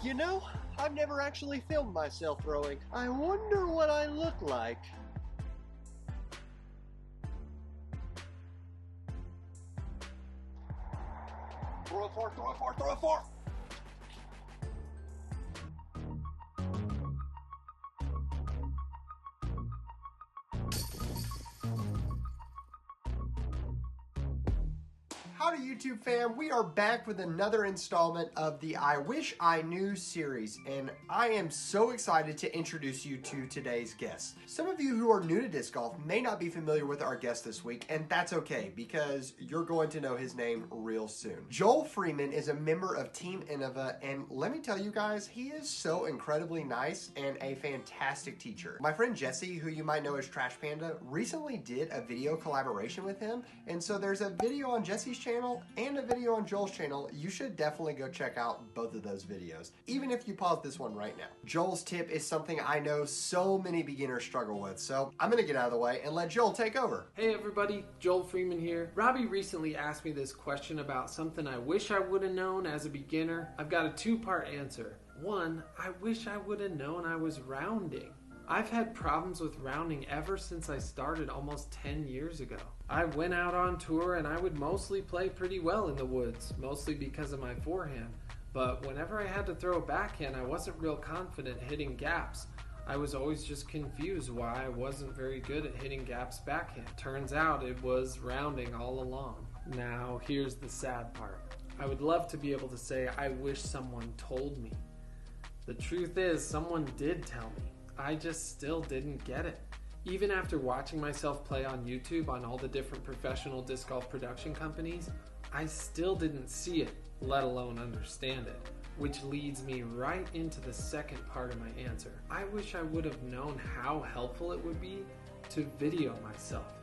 You know, I've never actually filmed myself throwing. I wonder what I look like. Throw it far, throw it far, throw it far! Howdy YouTube fam, we are back with another installment of the I Wish I Knew series, and I am so excited to introduce you to today's guest. Some of you who are new to disc golf may not be familiar with our guest this week, and that's okay because you're going to know his name real soon. Joel Freeman is a member of Team Innova, and let me tell you guys, he is so incredibly nice and a fantastic teacher. My friend Jesse, who you might know as Trash Panda, recently did a video collaboration with him, and so there's a video on Jesse's channel and a video on Joel's channel. You should definitely go check out both of those videos, even if you pause this one right now. Joel's tip is something I know so many beginners struggle with, so I'm gonna get out of the way and let Joel take over. Hey everybody, Joel Freeman here. Robbie recently asked me this question about something I wish I would have known as a beginner. I've got a two-part answer. One, I wish I would have known I was rounding. I've had problems with rounding ever since I started almost 10 years ago. I went out on tour and I would mostly play pretty well in the woods, mostly because of my forehand. But whenever I had to throw a backhand, I wasn't real confident hitting gaps. I was always just confused why I wasn't very good at hitting gaps backhand. Turns out it was rounding all along. Now here's the sad part. I would love to be able to say I wish someone told me. The truth is, someone did tell me. I just still didn't get it. Even after watching myself play on YouTube on all the different professional disc golf production companies, I still didn't see it, let alone understand it. Which leads me right into the second part of my answer. I wish I would have known how helpful it would be to video myself.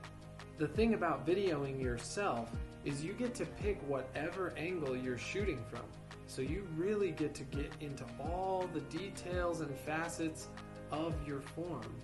The thing about videoing yourself is you get to pick whatever angle you're shooting from. So you really get to get into all the details and facets of your form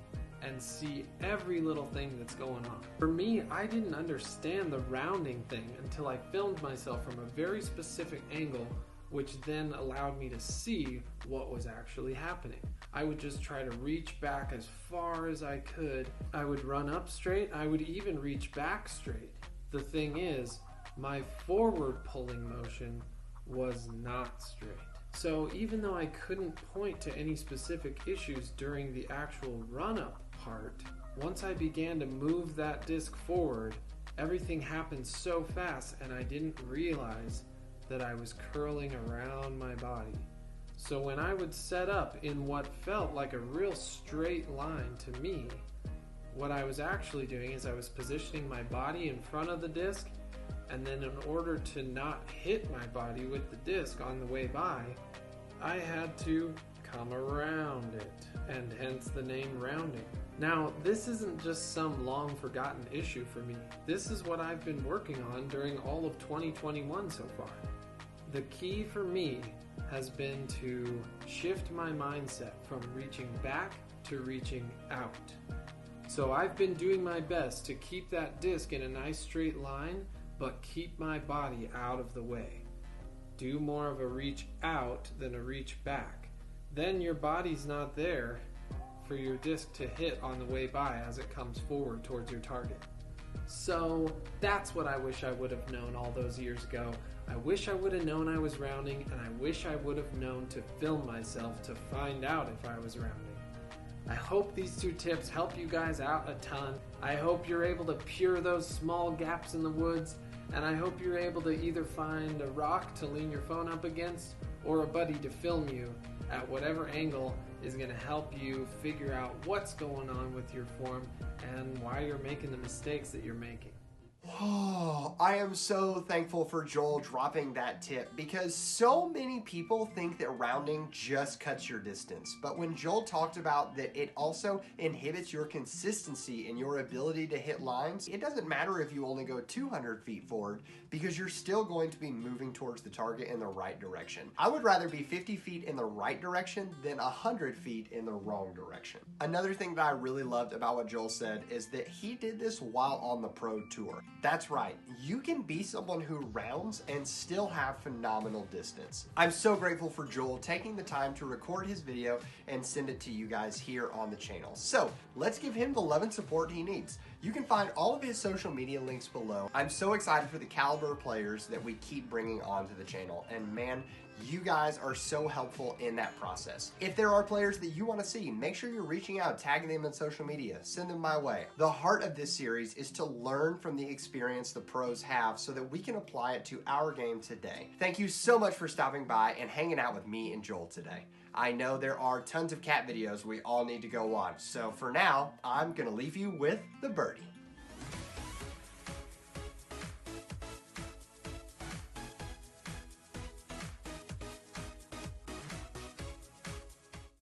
and see every little thing that's going on. For me, I didn't understand the rounding thing until I filmed myself from a very specific angle, which then allowed me to see what was actually happening. I would just try to reach back as far as I could. I would run up straight. I would even reach back straight. The thing is, my forward pulling motion was not straight. So even though I couldn't point to any specific issues during the actual run-up part, once I began to move that disc forward, everything happened so fast and I didn't realize that I was curling around my body. So when I would set up in what felt like a real straight line to me, what I was actually doing is I was positioning my body in front of the disc, and then in order to not hit my body with the disc on the way by, I had to come around it, and hence the name rounding. Now, this isn't just some long forgotten issue for me. This is what I've been working on during all of 2021 so far. The key for me has been to shift my mindset from reaching back to reaching out. So I've been doing my best to keep that disc in a nice straight line, but keep my body out of the way. Do more of a reach out than a reach back. Then your body's not there for your disc to hit on the way by as it comes forward towards your target. So that's what I wish I would have known all those years ago. I wish I would have known I was rounding, and I wish I would have known to film myself to find out if I was rounding. I hope these two tips help you guys out a ton. I hope you're able to pure those small gaps in the woods, and I hope you're able to either find a rock to lean your phone up against or a buddy to film you at whatever angle is going to help you figure out what's going on with your form and why you're making the mistakes that you're making. Oh, I am so thankful for Joel dropping that tip because so many people think that rounding just cuts your distance. But when Joel talked about that it also inhibits your consistency and your ability to hit lines, it doesn't matter if you only go 200 feet forward. because you're still going to be moving towards the target in the right direction. I would rather be 50 feet in the right direction than 100 feet in the wrong direction. Another thing that I really loved about what Joel said is that he did this while on the pro tour. That's right, you can be someone who rounds and still have phenomenal distance. I'm so grateful for Joel taking the time to record his video and send it to you guys here on the channel. So let's give him the love and support he needs. You can find all of his social media links below. I'm so excited for the caliber of players that we keep bringing onto the channel, and man, you guys are so helpful in that process. If there are players that you want to see, make sure you're reaching out, tagging them on social media, send them my way. The heart of this series is to learn from the experience the pros have so that we can apply it to our game today. Thank you so much for stopping by and hanging out with me and Joel today. I know there are tons of cat videos we all need to go watch, so for now, I'm gonna leave you with the birdie.